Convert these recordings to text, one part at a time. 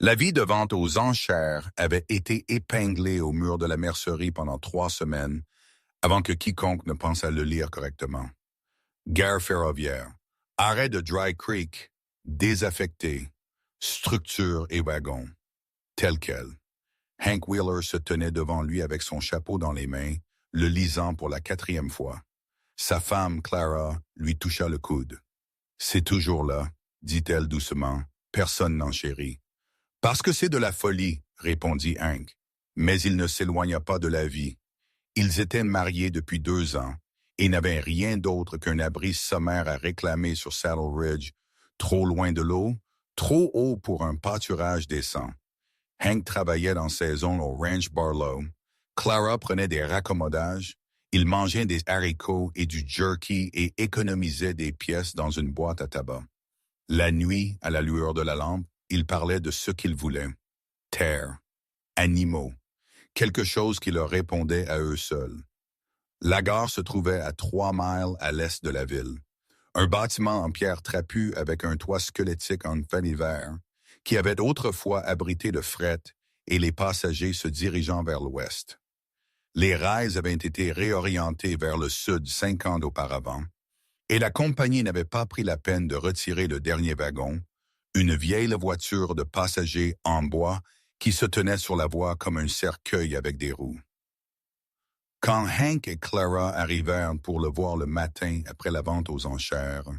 L'avis de vente aux enchères avait été épinglé au mur de la mercerie pendant 3 semaines avant que quiconque ne pense à le lire correctement. Gare ferroviaire, arrêt de Dry Creek, désaffecté, structure et wagon, tel quel. Hank Wheeler se tenait devant lui avec son chapeau dans les mains, le lisant pour la 4e fois. Sa femme, Clara, lui toucha le coude. « C'est toujours là, » dit-elle doucement. « Personne n'en chérit. »« Parce que c'est de la folie, » répondit Hank. Mais il ne s'éloigna pas de la vie. Ils étaient mariés depuis 2 ans et n'avaient rien d'autre qu'un abri sommaire à réclamer sur Saddle Ridge, trop loin de l'eau, trop haut pour un pâturage décent. Hank travaillait en saison au Ranch Barlow. Clara prenait des raccommodages. Il mangeait des haricots et du jerky et économisait des pièces dans une boîte à tabac. La nuit, à la lueur de la lampe, il parlait de ce qu'il voulait. Terre, animaux, quelque chose qui leur répondait à eux seuls. La gare se trouvait à 3 miles à l'est de la ville. Un bâtiment en pierre trapue avec un toit squelettique en fin d'hiver, qui avait autrefois abrité le fret et les passagers se dirigeant vers l'ouest. Les rails avaient été réorientés vers le sud 5 ans auparavant, et la compagnie n'avait pas pris la peine de retirer le dernier wagon, une vieille voiture de passagers en bois qui se tenait sur la voie comme un cercueil avec des roues. Quand Hank et Clara arrivèrent pour le voir le matin après la vente aux enchères,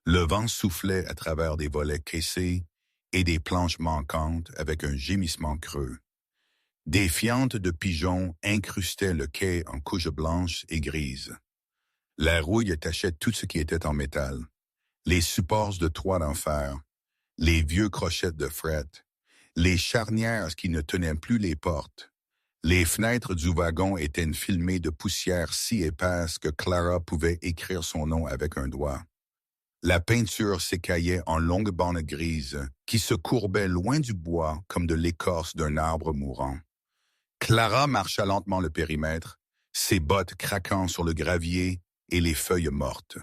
le vent soufflait à travers des volets caissés et des planches manquantes avec un gémissement creux. Des fientes de pigeons incrustaient le quai en couches blanches et grises. La rouille tachait tout ce qui était en métal. Les supports de toit en fer, les vieux crochets de fret, les charnières qui ne tenaient plus les portes. Les fenêtres du wagon étaient filmées de poussière si épaisse que Clara pouvait écrire son nom avec un doigt. La peinture s'écaillait en longues bandes grises qui se courbaient loin du bois comme de l'écorce d'un arbre mourant. Clara marcha lentement le périmètre, ses bottes craquant sur le gravier et les feuilles mortes.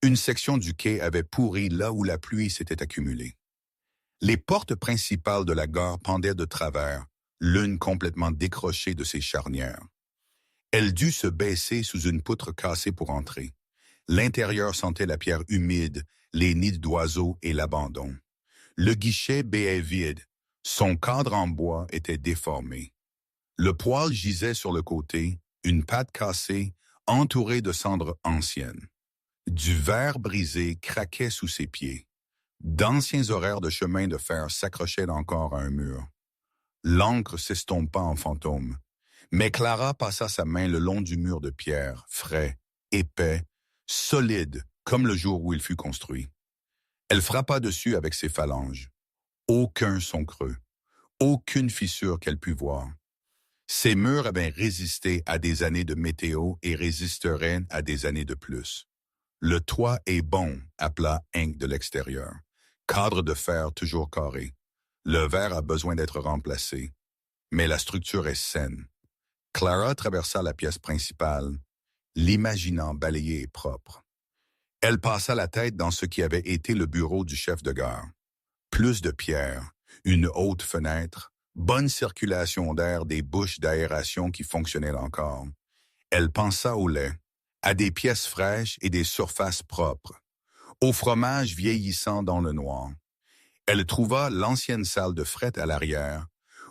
Une section du quai avait pourri là où la pluie s'était accumulée. Les portes principales de la gare pendaient de travers, l'une complètement décrochée de ses charnières. Elle dut se baisser sous une poutre cassée pour entrer. L'intérieur sentait la pierre humide, les nids d'oiseaux et l'abandon. Le guichet béait vide. Son cadre en bois était déformé. Le poêle gisait sur le côté, une patte cassée, entourée de cendres anciennes. Du verre brisé craquait sous ses pieds. D'anciens horaires de chemin de fer s'accrochaient encore à un mur. L'encre s'estompa en fantôme. Mais Clara passa sa main le long du mur de pierre, frais, épais, solide, comme le jour où il fut construit. Elle frappa dessus avec ses phalanges. Aucun son creux, aucune fissure qu'elle pût voir. Ces murs avaient résisté à des années de météo et résisteraient à des années de plus. Le toit est bon, appela Hank de l'extérieur. Cadre de fer toujours carré. Le verre a besoin d'être remplacé. Mais la structure est saine. Clara traversa la pièce principale, l'imaginant balayée et propre. Elle passa la tête dans ce qui avait été le bureau du chef de gare. Plus de pierres, une haute fenêtre, bonne circulation d'air des bouches d'aération qui fonctionnaient encore. Elle pensa au lait, à des pièces fraîches et des surfaces propres, au fromage vieillissant dans le noir. Elle trouva l'ancienne salle de fret à l'arrière,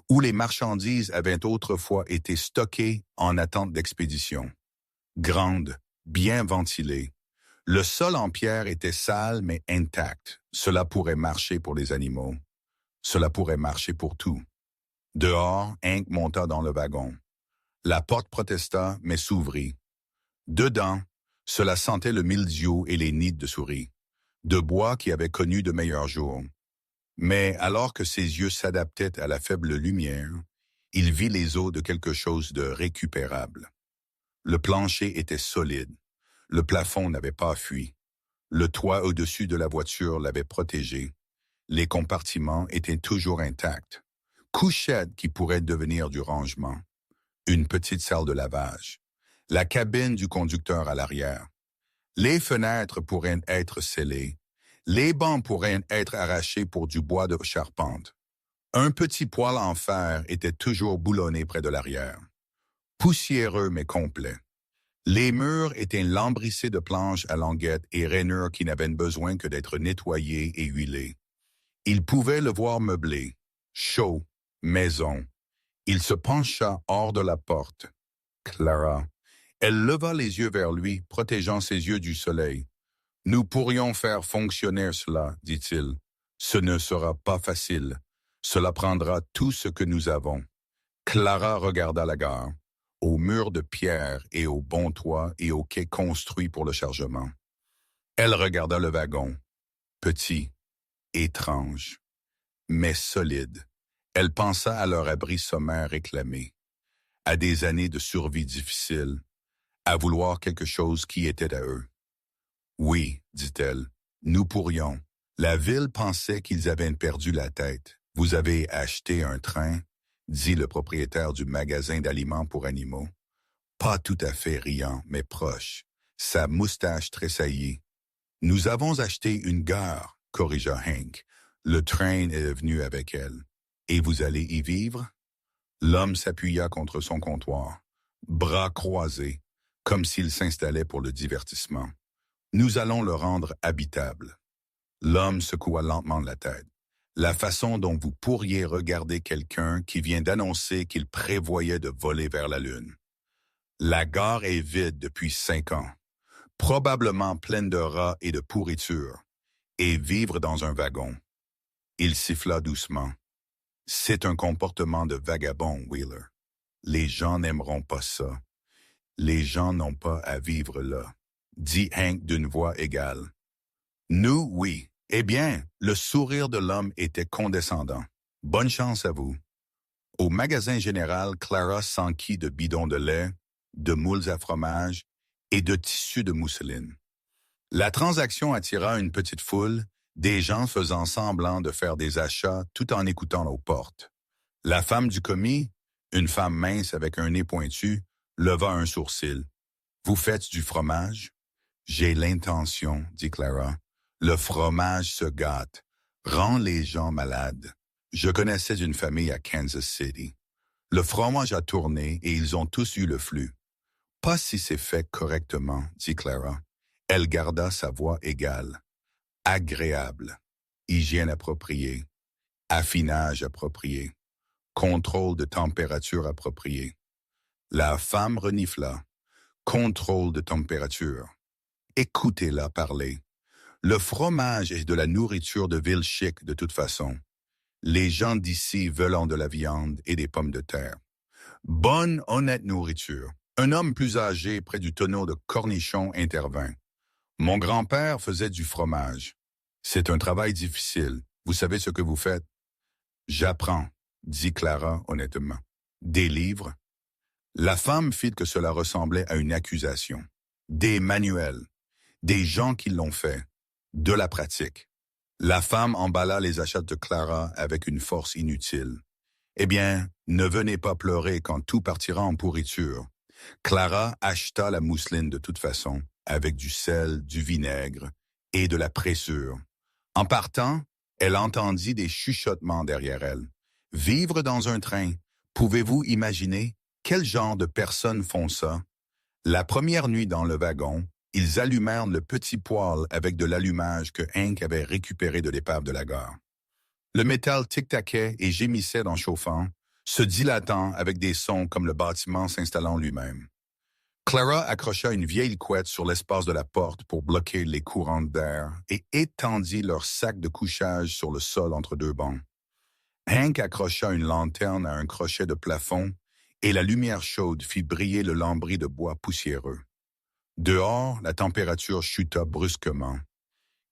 où les marchandises avaient autrefois été stockées en attente d'expédition. Grande, bien ventilée. Le sol en pierre était sale mais intact. Cela pourrait marcher pour les animaux. Cela pourrait marcher pour tout. Dehors, Hank monta dans le wagon. La porte protesta, mais s'ouvrit. Dedans, cela sentait le mildiou et les nids de souris, de bois qui avaient connu de meilleurs jours. Mais alors que ses yeux s'adaptaient à la faible lumière, il vit les os de quelque chose de récupérable. Le plancher était solide. Le plafond n'avait pas fui. Le toit au-dessus de la voiture l'avait protégé. Les compartiments étaient toujours intacts. Couchettes qui pourraient devenir du rangement. Une petite salle de lavage. La cabine du conducteur à l'arrière. Les fenêtres pourraient être scellées. Les bancs pourraient être arrachés pour du bois de charpente. Un petit poêle en fer était toujours boulonné près de l'arrière. Poussiéreux mais complet. Les murs étaient lambrissés de planches à languettes et rainures qui n'avaient besoin que d'être nettoyées et huilées. Il pouvait le voir meublé, chaud, maison. Il se pencha hors de la porte. Clara. Elle leva les yeux vers lui, protégeant ses yeux du soleil. Nous pourrions faire fonctionner cela, dit-il. Ce ne sera pas facile. Cela prendra tout ce que nous avons. Clara regarda la gare, aux murs de pierre et au bon toit et au quai construit pour le chargement. Elle regarda le wagon, petit, étrange, mais solide. Elle pensa à leur abri sommaire réclamé, à des années de survie difficile, à vouloir quelque chose qui était à eux. Oui, dit-elle, nous pourrions. La ville pensait qu'ils avaient perdu la tête. Vous avez acheté un train, dit le propriétaire du magasin d'aliments pour animaux. Pas tout à fait riant, mais proche. Sa moustache tressaillit. Nous avons acheté une gare, corrigea Hank. Le train est venu avec elle. Et vous allez y vivre? L'homme s'appuya contre son comptoir, bras croisés, comme s'il s'installait pour le divertissement. Nous allons le rendre habitable. L'homme secoua lentement la tête. La façon dont vous pourriez regarder quelqu'un qui vient d'annoncer qu'il prévoyait de voler vers la Lune. La gare est vide depuis 5 ans, probablement pleine de rats et de pourriture, et vivre dans un wagon. Il siffla doucement. C'est un comportement de vagabond, Wheeler. Les gens n'aimeront pas ça. Les gens n'ont pas à vivre là, dit Hank d'une voix égale. Nous, oui. Eh bien, le sourire de l'homme était condescendant. Bonne chance à vous. Au magasin général, Clara s'enquit de bidons de lait, de moules à fromage et de tissus de mousseline. La transaction attira une petite foule, des gens faisant semblant de faire des achats tout en écoutant aux portes. La femme du commis, une femme mince avec un nez pointu, leva un sourcil. « Vous faites du fromage? »« J'ai l'intention, » dit Clara. « Le fromage se gâte, rend les gens malades. Je connaissais une famille à Kansas City. Le fromage a tourné et ils ont tous eu le flux. Pas si c'est fait correctement, dit Clara. Elle garda sa voix égale. Agréable, hygiène appropriée, affinage approprié, contrôle de température approprié. La femme renifla. Contrôle de température. Écoutez-la parler. Le fromage est de la nourriture de ville chic de toute façon. Les gens d'ici veulent de la viande et des pommes de terre. Bonne, honnête nourriture. Un homme plus âgé près du tonneau de cornichons intervint. Mon grand-père faisait du fromage. C'est un travail difficile. Vous savez ce que vous faites? J'apprends, dit Clara honnêtement. Des livres? La femme fit que cela ressemblait à une accusation. Des manuels. Des gens qui l'ont fait. De la pratique. La femme emballa les achats de Clara avec une force inutile. Eh bien, ne venez pas pleurer quand tout partira en pourriture. Clara acheta la mousseline de toute façon, avec du sel, du vinaigre et de la pressure. En partant, elle entendit des chuchotements derrière elle. Vivre dans un train, pouvez-vous imaginer quel genre de personnes font ça? La première nuit dans le wagon, ils allumèrent le petit poêle avec de l'allumage que Hank avait récupéré de l'épave de la gare. Le métal tic-taquait et gémissait en chauffant, se dilatant avec des sons comme le bâtiment s'installant lui-même. Clara accrocha une vieille couette sur l'espace de la porte pour bloquer les courants d'air et étendit leur sac de couchage sur le sol entre deux bancs. Hank accrocha une lanterne à un crochet de plafond et la lumière chaude fit briller le lambris de bois poussiéreux. Dehors, la température chuta brusquement.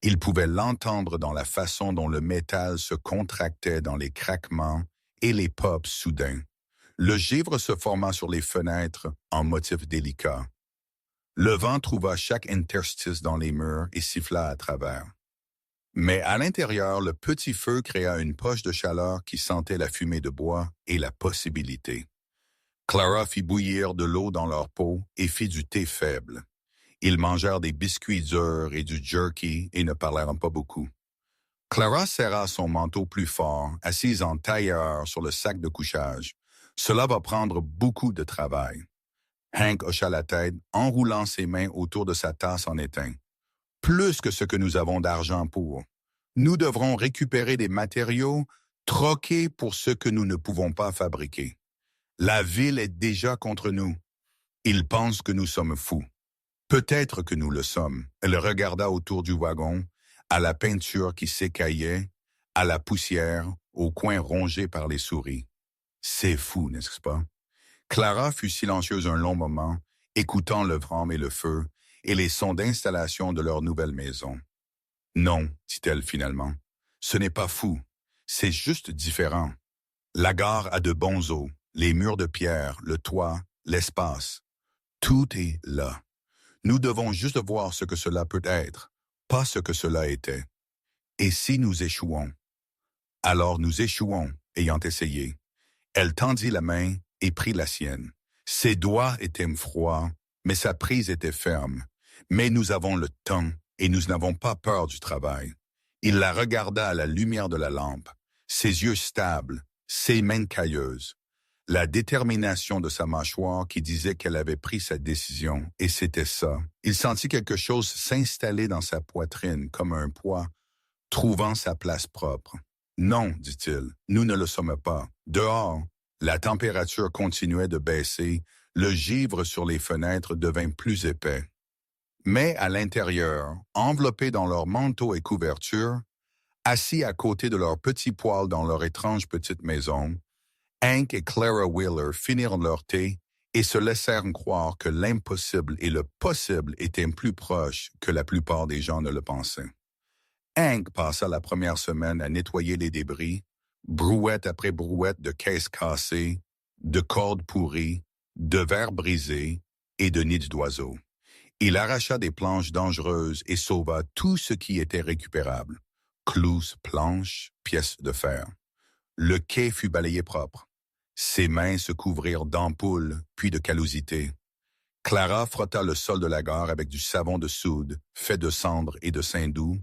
Il pouvait l'entendre dans la façon dont le métal se contractait dans les craquements et les pops soudains. Le givre se forma sur les fenêtres en motif délicat. Le vent trouva chaque interstice dans les murs et siffla à travers. Mais à l'intérieur, le petit feu créa une poche de chaleur qui sentait la fumée de bois et la possibilité. Clara fit bouillir de l'eau dans leur peau et fit du thé faible. Ils mangèrent des biscuits durs et du jerky et ne parlèrent pas beaucoup. Clara serra son manteau plus fort, assise en tailleur sur le sac de couchage. Cela va prendre beaucoup de travail. Hank hocha la tête, enroulant ses mains autour de sa tasse en étain. Plus que ce que nous avons d'argent pour. Nous devrons récupérer des matériaux, troquer pour ce que nous ne pouvons pas fabriquer. La ville est déjà contre nous. Ils pensent que nous sommes fous. Peut-être que nous le sommes. Elle regarda autour du wagon, à la peinture qui s'écaillait, à la poussière, aux coins rongés par les souris. C'est fou, n'est-ce pas? Clara fut silencieuse un long moment, écoutant le vent et le feu, et les sons d'installation de leur nouvelle maison. Non, dit-elle finalement, ce n'est pas fou, c'est juste différent. La gare a de bons os, les murs de pierre, le toit, l'espace. Tout est là. Nous devons juste voir ce que cela peut être, pas ce que cela était. Et si nous échouons? Alors nous échouons, ayant essayé. Elle tendit la main et prit la sienne. Ses doigts étaient froids, mais sa prise était ferme. Mais nous avons le temps et nous n'avons pas peur du travail. Il la regarda à la lumière de la lampe, ses yeux stables, ses mains cailleuses. La détermination de sa mâchoire qui disait qu'elle avait pris sa décision, et c'était ça. Il sentit quelque chose s'installer dans sa poitrine comme un poids, trouvant sa place propre. Non, dit-il, nous ne le sommes pas. Dehors, la température continuait de baisser, le givre sur les fenêtres devint plus épais. Mais à l'intérieur, enveloppés dans leurs manteaux et couvertures, assis à côté de leurs petits poêles dans leur étrange petite maison, Hank et Clara Wheeler finirent leur thé et se laissèrent croire que l'impossible et le possible étaient plus proches que la plupart des gens ne le pensaient. Hank passa la première semaine à nettoyer les débris, brouette après brouette de caisses cassées, de cordes pourries, de verres brisés et de nids d'oiseaux. Il arracha des planches dangereuses et sauva tout ce qui était récupérable. Clous, planches, pièces de fer. Le quai fut balayé propre. Ses mains se couvrirent d'ampoules, puis de callosités. Clara frotta le sol de la gare avec du savon de soude, fait de cendre et de saindoux,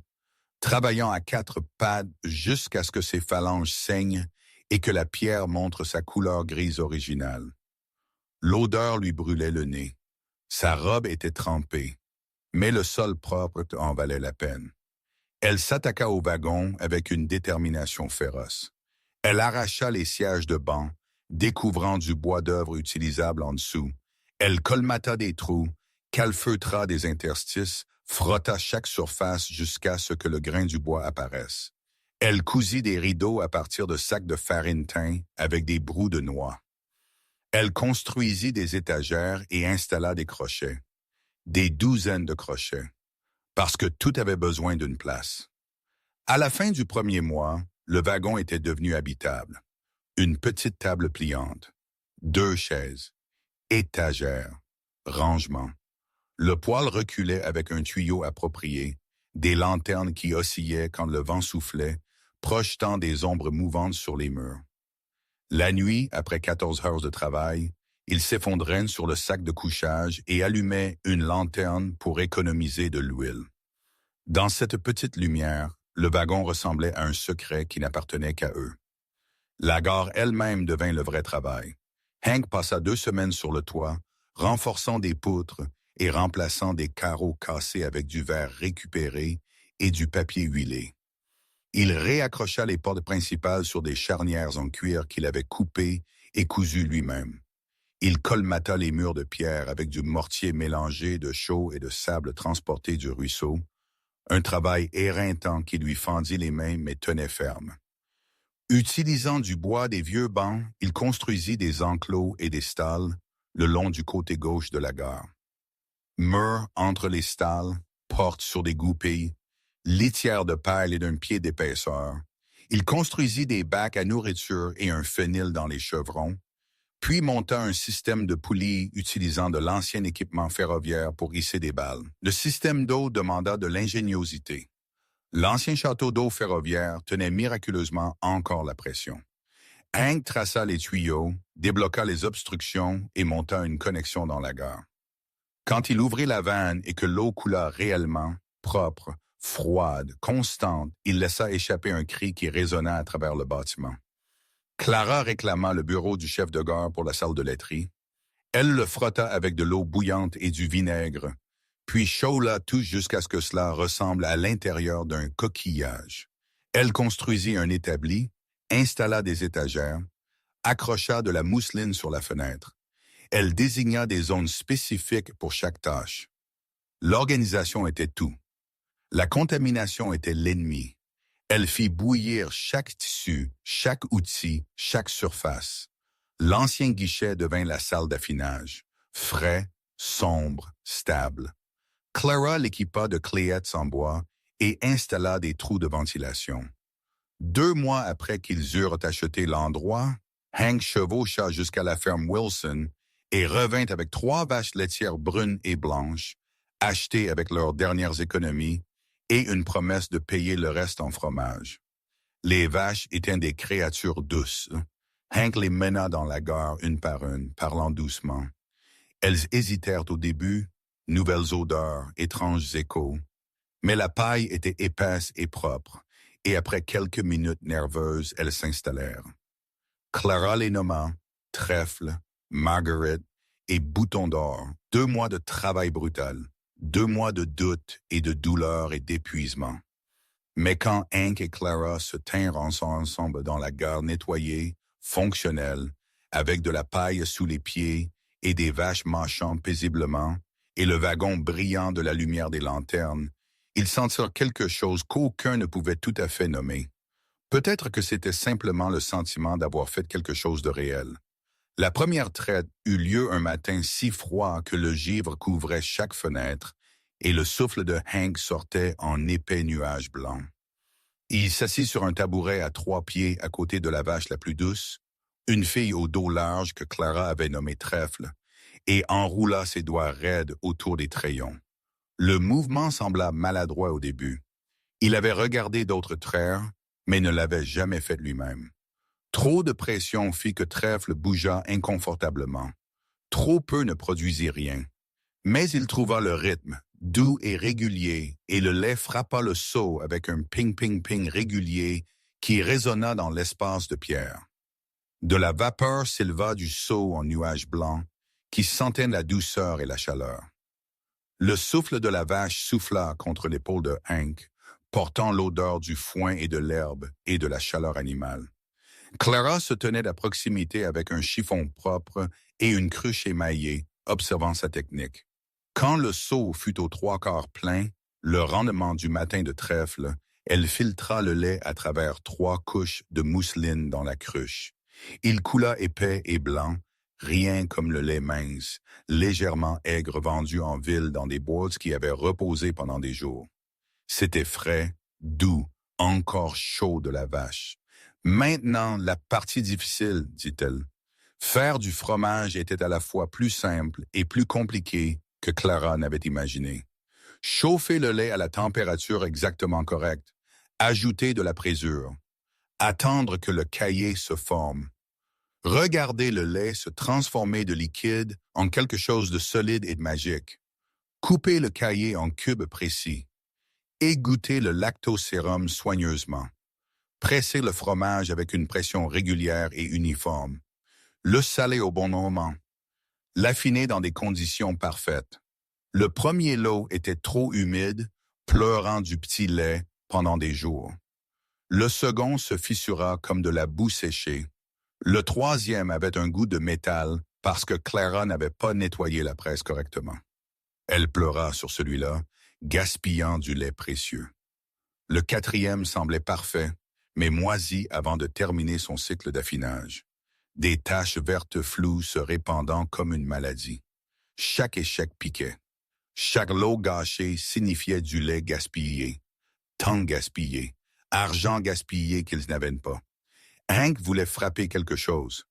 travaillant à 4 pattes jusqu'à ce que ses phalanges saignent et que la pierre montre sa couleur grise originale. L'odeur lui brûlait le nez. Sa robe était trempée, mais le sol propre en valait la peine. Elle s'attaqua au wagon avec une détermination féroce. Elle arracha les sièges de banc, découvrant du bois d'œuvre utilisable en dessous. Elle colmata des trous, calfeutra des interstices, frotta chaque surface jusqu'à ce que le grain du bois apparaisse. Elle cousit des rideaux à partir de sacs de farine teint avec des brous de noix. Elle construisit des étagères et installa des crochets. Des douzaines de crochets. Parce que tout avait besoin d'une place. À la fin du premier mois, le wagon était devenu habitable. Une petite table pliante, 2 chaises, étagères, rangement. Le poêle reculait avec un tuyau approprié, des lanternes qui oscillaient quand le vent soufflait, projetant des ombres mouvantes sur les murs. La nuit, après 14 heures de travail, il s'effondrait sur le sac de couchage et allumait une lanterne pour économiser de l'huile. Dans cette petite lumière, le wagon ressemblait à un secret qui n'appartenait qu'à eux. La gare elle-même devint le vrai travail. Hank passa 2 semaines sur le toit, renforçant des poutres et remplaçant des carreaux cassés avec du verre récupéré et du papier huilé. Il réaccrocha les portes principales sur des charnières en cuir qu'il avait coupées et cousues lui-même. Il colmata les murs de pierre avec du mortier mélangé de chaux et de sable transporté du ruisseau, un travail éreintant qui lui fendit les mains mais tenait ferme. Utilisant du bois des vieux bancs, il construisit des enclos et des stalles le long du côté gauche de la gare. Murs entre les stalles, portes sur des goupilles, litière de paille et d'un pied d'épaisseur. Il construisit des bacs à nourriture et un fenil dans les chevrons, puis monta un système de poulies utilisant de l'ancien équipement ferroviaire pour hisser des balles. Le système d'eau demanda de l'ingéniosité. L'ancien château d'eau ferroviaire tenait miraculeusement encore la pression. Hank traça les tuyaux, débloqua les obstructions et monta une connexion dans la gare. Quand il ouvrit la vanne et que l'eau coula réellement, propre, froide, constante, il laissa échapper un cri qui résonna à travers le bâtiment. Clara réclama le bureau du chef de gare pour la salle de laiterie. Elle le frotta avec de l'eau bouillante et du vinaigre, puis chaula tout jusqu'à ce que cela ressemble à l'intérieur d'un coquillage. Elle construisit un établi, installa des étagères, accrocha de la mousseline sur la fenêtre. Elle désigna des zones spécifiques pour chaque tâche. L'organisation était tout. La contamination était l'ennemi. Elle fit bouillir chaque tissu, chaque outil, chaque surface. L'ancien guichet devint la salle d'affinage, frais, sombre, stable. Clara l'équipa de cléettes en bois et installa des trous de ventilation. 2 mois après qu'ils eurent acheté l'endroit, Hank chevaucha jusqu'à la ferme Wilson et revint avec 3 vaches laitières brunes et blanches, achetées avec leurs dernières économies, et une promesse de payer le reste en fromage. Les vaches étaient des créatures douces. Hank les mena dans la gare une par une, parlant doucement. Elles hésitèrent au début, nouvelles odeurs, étranges échos. Mais la paille était épaisse et propre, et après quelques minutes nerveuses, elles s'installèrent. Clara les nomma Trèfle, Margaret et Bouton d'or, 2 mois de travail brutal, 2 mois de doute et de douleur et d'épuisement. Mais quand Hank et Clara se tinrent ensemble dans la gare nettoyée, fonctionnelle, avec de la paille sous les pieds et des vaches mâchant paisiblement, et le wagon brillant de la lumière des lanternes, ils sentirent quelque chose qu'aucun ne pouvait tout à fait nommer. Peut-être que c'était simplement le sentiment d'avoir fait quelque chose de réel. La première traite eut lieu un matin si froid que le givre couvrait chaque fenêtre et le souffle de Hank sortait en épais nuages blancs. Il s'assit sur un tabouret à 3 pieds à côté de la vache la plus douce, une fille au dos large que Clara avait nommée Trèfle, et enroula ses doigts raides autour des trayons. Le mouvement sembla maladroit au début. Il avait regardé d'autres traire, mais ne l'avait jamais fait lui-même. Trop de pression fit que Trèfle bougea inconfortablement. Trop peu ne produisit rien. Mais il trouva le rythme, doux et régulier, et le lait frappa le seau avec un ping-ping-ping régulier qui résonna dans l'espace de pierre. De la vapeur s'éleva du seau en nuages blancs, qui sentaient la douceur et la chaleur. Le souffle de la vache souffla contre l'épaule de Hank, portant l'odeur du foin et de l'herbe et de la chaleur animale. Clara se tenait à proximité avec un chiffon propre et une cruche émaillée, observant sa technique. Quand le seau fut aux 3/4 plein, le rendement du matin de trèfle, elle filtra le lait à travers 3 couches de mousseline dans la cruche. Il coula épais et blanc, rien comme le lait mince, légèrement aigre vendu en ville dans des boîtes qui avaient reposé pendant des jours. C'était frais, doux, encore chaud de la vache. Maintenant, la partie difficile, dit-elle. Faire du fromage était à la fois plus simple et plus compliqué que Clara n'avait imaginé. Chauffer le lait à la température exactement correcte, ajouter de la présure, attendre que le caillé se forme, regarder le lait se transformer de liquide en quelque chose de solide et de magique, couper le caillé en cubes précis, égoutter le lactosérum soigneusement, presser le fromage avec une pression régulière et uniforme, le saler au bon moment, l'affiner dans des conditions parfaites. Le premier lot était trop humide, pleurant du petit lait pendant des jours. Le second se fissura comme de la boue séchée. Le troisième avait un goût de métal parce que Clara n'avait pas nettoyé la presse correctement. Elle pleura sur celui-là, gaspillant du lait précieux. Le quatrième semblait parfait, mais moisi avant de terminer son cycle d'affinage. Des taches vertes floues se répandant comme une maladie. Chaque échec piquait. Chaque lot gâché signifiait du lait gaspillé. Temps gaspillé. Argent gaspillé qu'ils n'avaient pas. Hank voulait frapper quelque chose.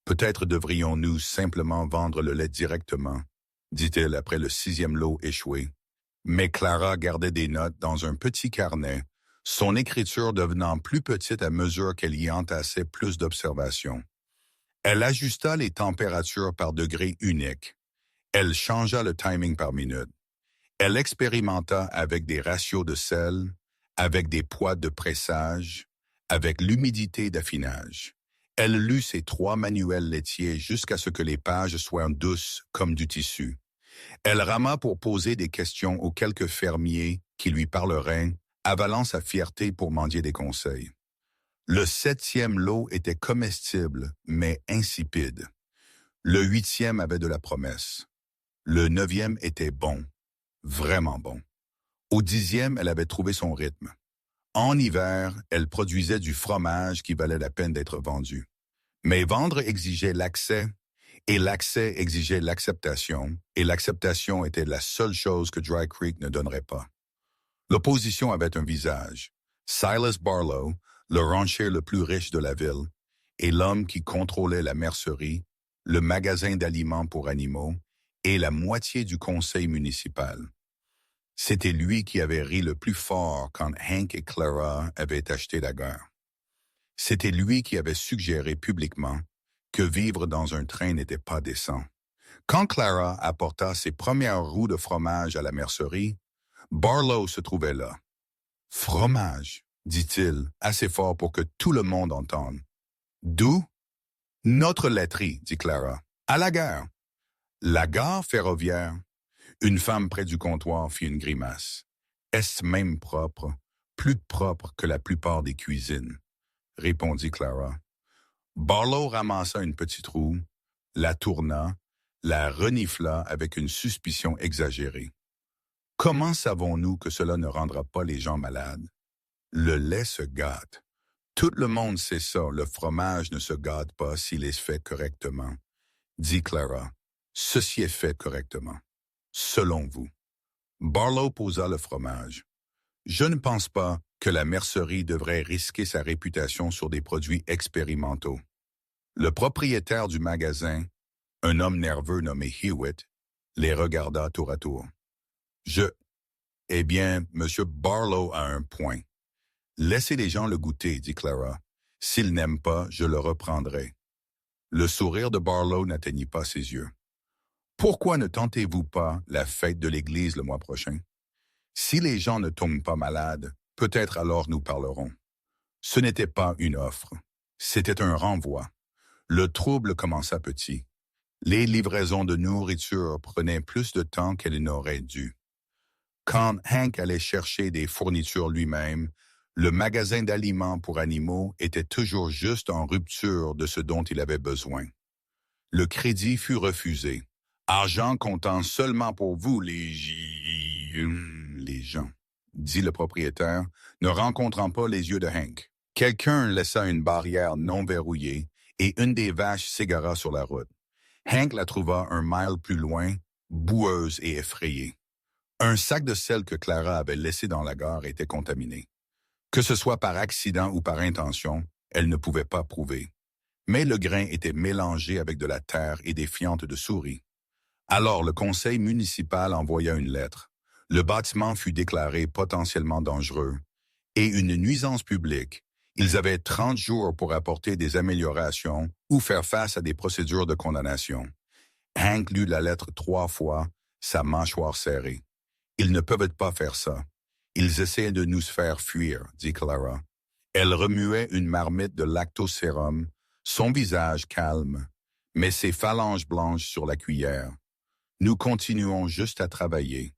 Peut-être devrions-nous simplement vendre le lait directement, dit-elle après le 6e lot échoué. Mais Clara gardait des notes dans un petit carnet, son écriture devenant plus petite à mesure qu'elle y entassait plus d'observations. Elle ajusta les températures par degrés uniques. Elle changea le timing par minute. Elle expérimenta avec des ratios de sel, avec des poids de pressage, avec l'humidité d'affinage. Elle lut ses 3 manuels laitiers jusqu'à ce que les pages soient douces comme du tissu. Elle rama pour poser des questions aux quelques fermiers qui lui parleraient, avalant sa fierté pour mendier des conseils. Le 7e lot était comestible, mais insipide. Le 8e avait de la promesse. Le 9e était bon, vraiment bon. Au 10e, elle avait trouvé son rythme. En hiver, elle produisait du fromage qui valait la peine d'être vendu. Mais vendre exigeait l'accès, et l'accès exigeait l'acceptation, et l'acceptation était la seule chose que Dry Creek ne donnerait pas. L'opposition avait un visage. Silas Barlow, le rancher le plus riche de la ville, et l'homme qui contrôlait la mercerie, le magasin d'aliments pour animaux, et la moitié du conseil municipal. C'était lui qui avait ri le plus fort quand Hank et Clara avaient acheté la gare. C'était lui qui avait suggéré publiquement que vivre dans un train n'était pas décent. Quand Clara apporta ses premières roues de fromage à la mercerie, Barlow se trouvait là. « Fromage », dit-il, assez fort pour que tout le monde entende. « D'où ?»« Notre laiterie », dit Clara. « À la gare. »« La gare ferroviaire ?» Une femme près du comptoir fit une grimace. « Est-ce même propre, plus propre que la plupart des cuisines ?» répondit Clara. Barlow ramassa une petite roue, la tourna, la renifla avec une suspicion exagérée. Comment savons-nous que cela ne rendra pas les gens malades? Le lait se gâte. Tout le monde sait ça, le fromage ne se gâte pas s'il est fait correctement, dit Clara. Ceci est fait correctement. Selon vous. Barlow posa le fromage. Je ne pense pas que la mercerie devrait risquer sa réputation sur des produits expérimentaux. Le propriétaire du magasin, un homme nerveux nommé Hewitt, les regarda tour à tour. Eh bien, M. Barlow a un point. Laissez les gens le goûter, dit Clara. S'ils n'aiment pas, je le reprendrai. Le sourire de Barlow n'atteignit pas ses yeux. Pourquoi ne tentez-vous pas la fête de l'Église le mois prochain? Si les gens ne tombent pas malades, peut-être alors nous parlerons. Ce n'était pas une offre, c'était un renvoi. Le trouble commença petit. Les livraisons de nourriture prenaient plus de temps qu'elles n'auraient dû. Quand Hank allait chercher des fournitures lui-même, le magasin d'aliments pour animaux était toujours juste en rupture de ce dont il avait besoin. Le crédit fut refusé. Argent comptant seulement pour vous, les gens, dit le propriétaire, ne rencontrant pas les yeux de Hank. Quelqu'un laissa une barrière non verrouillée et une des vaches s'égara sur la route. Hank la trouva un mile plus loin, boueuse et effrayée. Un sac de sel que Clara avait laissé dans la gare était contaminé. Que ce soit par accident ou par intention, elle ne pouvait pas prouver. Mais le grain était mélangé avec de la terre et des fientes de souris. Alors le conseil municipal envoya une lettre. Le bâtiment fut déclaré potentiellement dangereux et une nuisance publique. Ils avaient 30 jours pour apporter des améliorations ou faire face à des procédures de condamnation. Hank lut la lettre 3 fois, sa mâchoire serrée. Ils ne peuvent pas faire ça. Ils essaient de nous faire fuir, dit Clara. Elle remuait une marmite de lactosérum, son visage calme, mais ses phalanges blanches sur la cuillère. Nous continuons juste à travailler.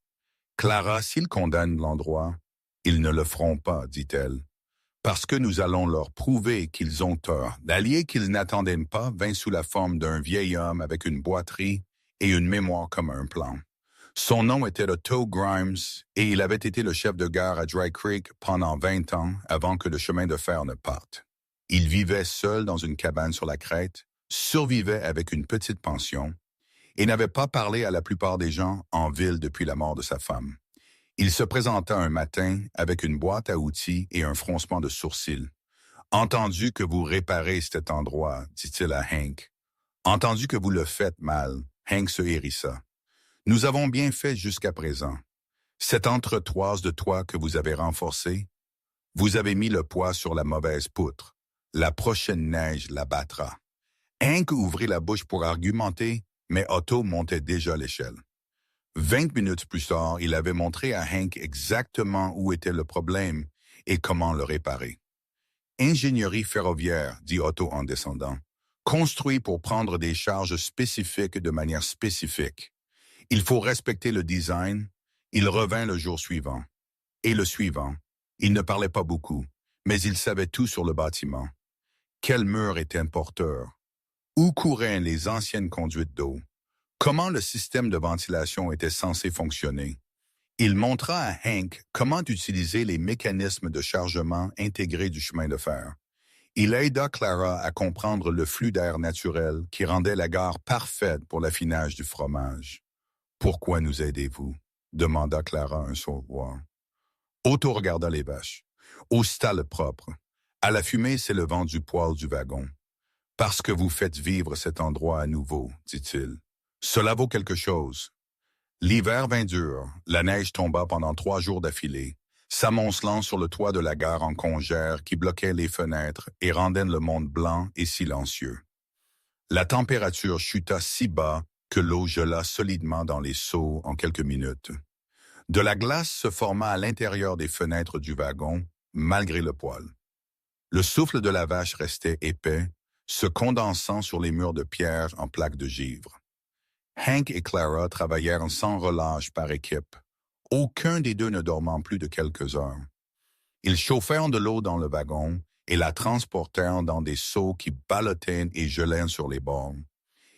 Clara, s'ils condamnent l'endroit, ils ne le feront pas, dit-elle, parce que nous allons leur prouver qu'ils ont tort. L'allié qu'ils n'attendaient pas vint sous la forme d'un vieil homme avec une boiterie et une mémoire comme un plan. Son nom était Otto Grimes et il avait été le chef de gare à Dry Creek pendant 20 ans avant que le chemin de fer ne parte. Il vivait seul dans une cabane sur la crête, survivait avec une petite pension et n'avait pas parlé à la plupart des gens en ville depuis la mort de sa femme. Il se présenta un matin avec une boîte à outils et un froncement de sourcils. « Entendu que vous réparez cet endroit, dit-il à Hank. « Entendu que vous le faites mal. » Hank se hérissa. « Nous avons bien fait jusqu'à présent. Cette entretoise de toit que vous avez renforcée, vous avez mis le poids sur la mauvaise poutre. La prochaine neige la battra. » Hank ouvrit la bouche pour argumenter, mais Otto montait déjà l'échelle. 20 minutes plus tard, il avait montré à Hank exactement où était le problème et comment le réparer. Ingénierie ferroviaire, dit Otto en descendant, construit pour prendre des charges spécifiques de manière spécifique. Il faut respecter le design. Il revint le jour suivant. Et le suivant. Il ne parlait pas beaucoup, mais il savait tout sur le bâtiment. Quel mur était un porteur? Où couraient les anciennes conduites d'eau? Comment le système de ventilation était censé fonctionner? Il montra à Hank comment utiliser les mécanismes de chargement intégrés du chemin de fer. Il aida Clara à comprendre le flux d'air naturel qui rendait la gare parfaite pour l'affinage du fromage. « Pourquoi nous aidez-vous? » demanda Clara un sournois. Otto regarda les vaches. Au stall propre. À la fumée s'élevant du poêle du wagon. « Parce que vous faites vivre cet endroit à nouveau, dit-il. Cela vaut quelque chose. » L'hiver vint dur, la neige tomba pendant 3 jours d'affilée, s'amoncelant sur le toit de la gare en congère qui bloquait les fenêtres et rendait le monde blanc et silencieux. La température chuta si bas que l'eau gela solidement dans les seaux en quelques minutes. De la glace se forma à l'intérieur des fenêtres du wagon, malgré le poêle. Le souffle de la vache restait épais, se condensant sur les murs de pierre en plaques de givre. Hank et Clara travaillèrent sans relâche par équipe, aucun des deux ne dormant plus de quelques heures. Ils chauffèrent de l'eau dans le wagon et la transportèrent dans des seaux qui ballottaient et gelaient sur les bords.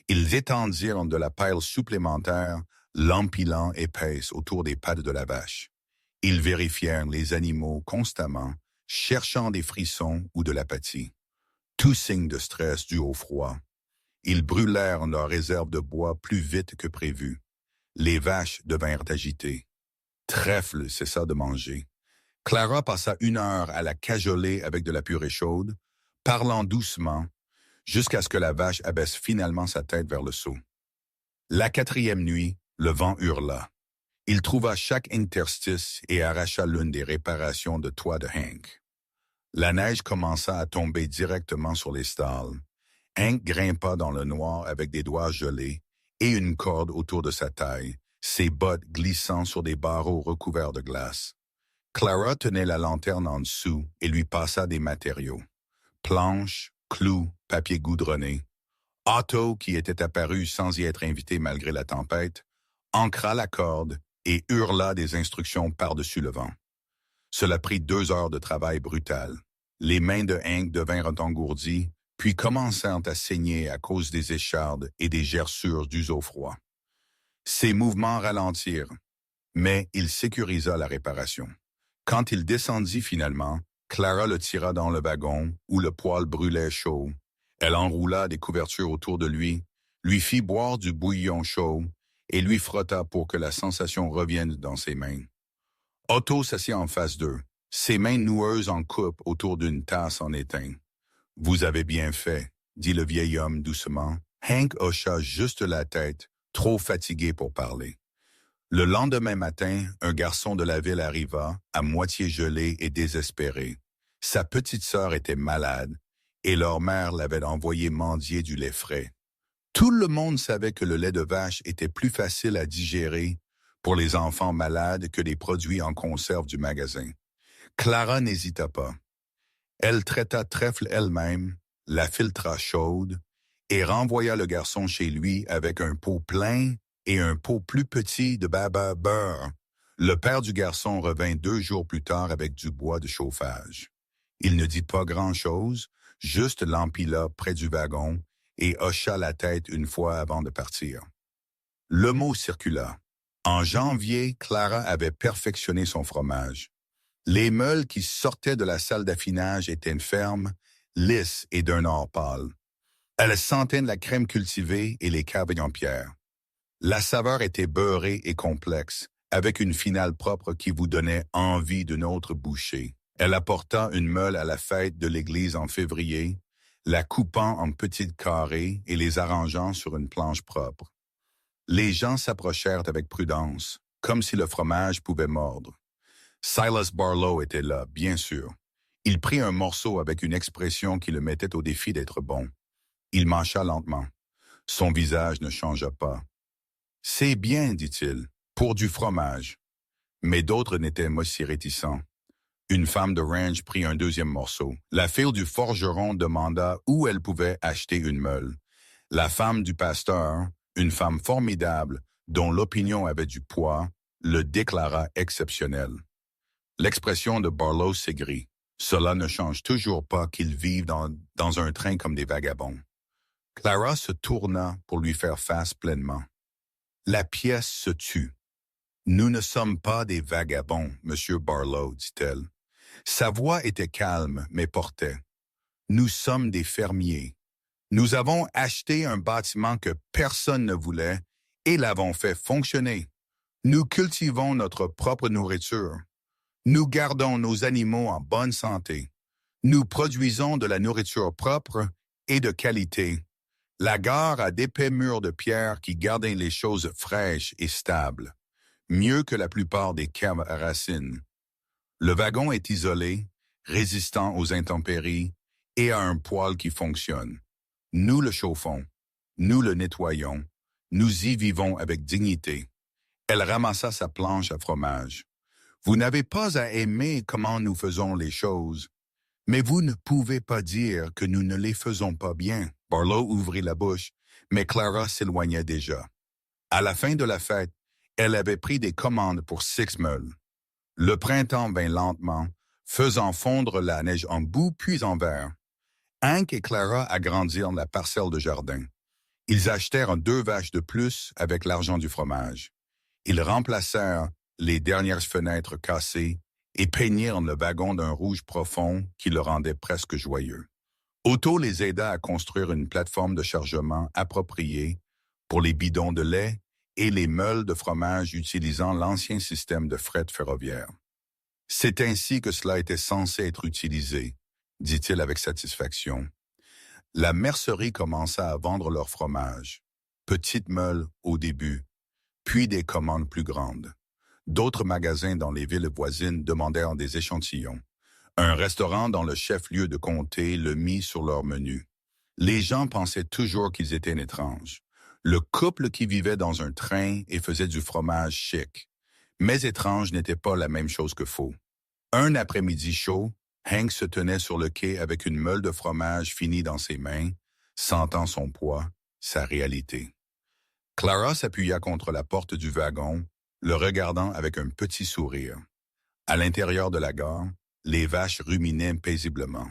Ils étendirent de la paille supplémentaire, l'empilant épaisse autour des pattes de la vache. Ils vérifièrent les animaux constamment, cherchant des frissons ou de l'apathie. Tout signe de stress dû au froid. Ils brûlèrent leur réserve de bois plus vite que prévu. Les vaches devinrent agitées. Trèfle cessa de manger. Clara passa 1 heure à la cajoler avec de la purée chaude, parlant doucement, jusqu'à ce que la vache abaisse finalement sa tête vers le seau. La 4e nuit, le vent hurla. Il trouva chaque interstice et arracha l'une des réparations de toit de Hank. La neige commença à tomber directement sur les stalles. Hank grimpa dans le noir avec des doigts gelés et une corde autour de sa taille, ses bottes glissant sur des barreaux recouverts de glace. Clara tenait la lanterne en dessous et lui passa des matériaux. Planches, clous, papier goudronné. Otto, qui était apparu sans y être invité malgré la tempête, ancra la corde et hurla des instructions par-dessus le vent. Cela prit 2 heures de travail brutal. Les mains de Hank devinrent engourdies, puis commencèrent à saigner à cause des échardes et des gerçures dues au froid. Ses mouvements ralentirent, mais il sécurisa la réparation. Quand il descendit finalement, Clara le tira dans le wagon où le poêle brûlait chaud. Elle enroula des couvertures autour de lui fit boire du bouillon chaud et lui frotta pour que la sensation revienne dans ses mains. Otto s'assit en face d'eux, ses mains noueuses en coupe autour d'une tasse en étain. « Vous avez bien fait, » dit le vieil homme doucement. Hank hocha juste la tête, trop fatigué pour parler. Le lendemain matin, un garçon de la ville arriva, à moitié gelé et désespéré. Sa petite sœur était malade, et leur mère l'avait envoyé mendier du lait frais. Tout le monde savait que le lait de vache était plus facile à digérer pour les enfants malades que les produits en conserve du magasin. Clara n'hésita pas. Elle traita Trèfle elle-même, la filtra chaude et renvoya le garçon chez lui avec un pot plein et un pot plus petit de baba beurre. Le père du garçon revint 2 jours plus tard avec du bois de chauffage. Il ne dit pas grand-chose, juste l'empila près du wagon et hocha la tête une fois avant de partir. Le mot circula. En janvier, Clara avait perfectionné son fromage. Les meules qui sortaient de la salle d'affinage étaient fermes, lisses et d'un or pâle. Elle sentait la crème cultivée et les caves en pierre. La saveur était beurrée et complexe, avec une finale propre qui vous donnait envie d'une autre bouchée. Elle apporta une meule à la fête de l'église en février, la coupant en petits carrés et les arrangeant sur une planche propre. Les gens s'approchèrent avec prudence, comme si le fromage pouvait mordre. Silas Barlow était là, bien sûr. Il prit un morceau avec une expression qui le mettait au défi d'être bon. Il mâcha lentement. Son visage ne changea pas. « C'est bien, dit-il. pour du fromage. Mais d'autres n'étaient pas si réticents. Une femme de ranch prit un deuxième morceau. La fille du forgeron demanda où elle pouvait acheter une meule. La femme du pasteur, une femme formidable dont l'opinion avait du poids, le déclara exceptionnel. L'expression de Barlow s'aigrit. Cela ne change toujours pas qu'ils vivent dans un train comme des vagabonds. Clara se tourna pour lui faire face pleinement. La pièce se tut. Nous ne sommes pas des vagabonds, Monsieur Barlow, dit-elle. Sa voix était calme, mais portait. Nous sommes des fermiers. Nous avons acheté un bâtiment que personne ne voulait et l'avons fait fonctionner. Nous cultivons notre propre nourriture. Nous gardons nos animaux en bonne santé. Nous produisons de la nourriture propre et de qualité. La gare a d'épais murs de pierre qui gardent les choses fraîches et stables, mieux que la plupart des caves à racines. Le wagon est isolé, résistant aux intempéries et a un poêle qui fonctionne. Nous le chauffons, nous le nettoyons, nous y vivons avec dignité. Elle ramassa sa planche à fromage. Vous n'avez pas à aimer comment nous faisons les choses, mais vous ne pouvez pas dire que nous ne les faisons pas bien. Barlow ouvrit la bouche, mais Clara s'éloignait déjà. À la fin de la fête, elle avait pris des commandes pour 6 meules. Le printemps vint lentement, faisant fondre la neige en bout puis en verre. Hank et Clara agrandirent la parcelle de jardin. Ils achetèrent 2 vaches de plus avec l'argent du fromage. Ils remplacèrent les dernières fenêtres cassées et peignirent le wagon d'un rouge profond qui le rendait presque joyeux. Otto les aida à construire une plateforme de chargement appropriée pour les bidons de lait et les meules de fromage utilisant l'ancien système de fret ferroviaire. C'est ainsi que cela était censé être utilisé, dit-il avec satisfaction. La mercerie commença à vendre leur fromage, petites meules au début, puis des commandes plus grandes. D'autres magasins dans les villes voisines demandèrent des échantillons. Un restaurant dans le chef-lieu de comté le mit sur leur menu. Les gens pensaient toujours qu'ils étaient étranges. Le couple qui vivait dans un train et faisait du fromage chic. Mais étrange n'était pas la même chose que faux. Un après-midi chaud, Hank se tenait sur le quai avec une meule de fromage finie dans ses mains, sentant son poids, sa réalité. Clara s'appuya contre la porte du wagon, le regardant avec un petit sourire. À l'intérieur de la gare, les vaches ruminaient paisiblement.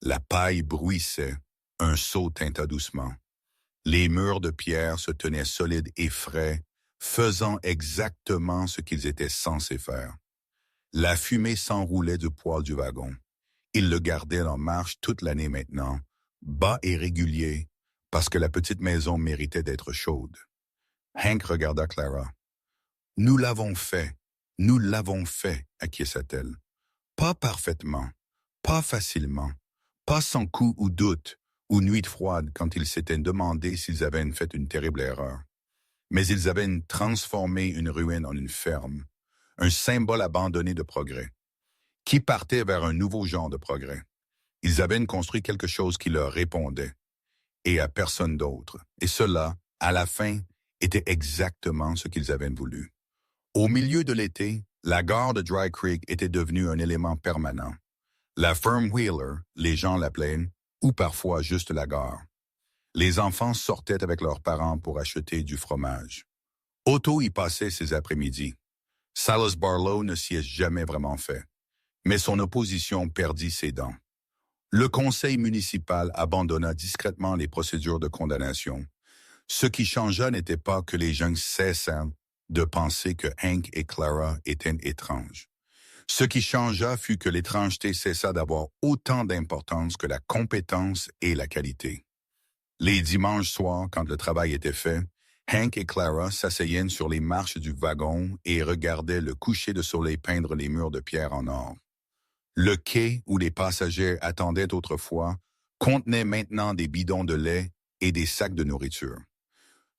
La paille bruissait, un seau tinta doucement. Les murs de pierre se tenaient solides et frais, faisant exactement ce qu'ils étaient censés faire. La fumée s'enroulait du poêle du wagon. Ils le gardaient en marche toute l'année maintenant, bas et régulier, parce que la petite maison méritait d'être chaude. Hank regarda Clara. « Nous l'avons fait, acquiesça-t-elle. Pas parfaitement, pas facilement, pas sans coup ou doute, ou nuit froide quand ils s'étaient demandé s'ils avaient fait une terrible erreur. Mais ils avaient transformé une ruine en une ferme, un symbole abandonné de progrès, qui partait vers un nouveau genre de progrès. Ils avaient construit quelque chose qui leur répondait, et à personne d'autre. Et cela, à la fin, était exactement ce qu'ils avaient voulu. Au milieu de l'été, la gare de Dry Creek était devenue un élément permanent. La ferme Wheeler, les gens l'appelaient, ou parfois juste la gare. Les enfants sortaient avec leurs parents pour acheter du fromage. Otto y passait ses après-midi. Silas Barlow ne s'y est jamais vraiment fait, mais son opposition perdit ses dents. Le conseil municipal abandonna discrètement les procédures de condamnation. Ce qui changea n'était pas que les gens cessèrent de penser que Hank et Clara étaient étranges. Ce qui changea fut que l'étrangeté cessa d'avoir autant d'importance que la compétence et la qualité. Les dimanches soirs, quand le travail était fait, Hank et Clara s'asseyaient sur les marches du wagon et regardaient le coucher de soleil peindre les murs de pierre en or. Le quai où les passagers attendaient autrefois contenait maintenant des bidons de lait et des sacs de nourriture.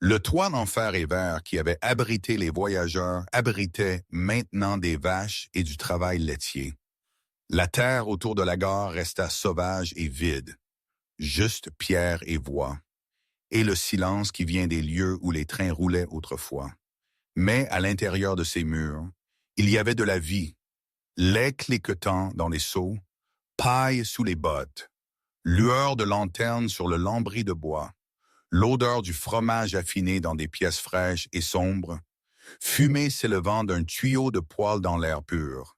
Le toit en fer et verre qui avait abrité les voyageurs abritait maintenant des vaches et du travail laitier. La terre autour de la gare resta sauvage et vide, juste pierre et voie, et le silence qui vient des lieux où les trains roulaient autrefois. Mais à l'intérieur de ces murs, il y avait de la vie, lait cliquetant dans les seaux, paille sous les bottes, lueur de lanterne sur le lambris de bois, l'odeur du fromage affiné dans des pièces fraîches et sombres, fumée s'élevant d'un tuyau de poêle dans l'air pur,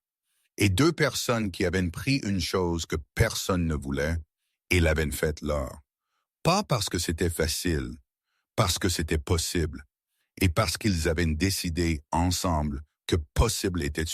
et deux personnes qui avaient pris une chose que personne ne voulait et l'avaient faite leur. Pas parce que c'était facile, parce que c'était possible, et parce qu'ils avaient décidé ensemble que possible était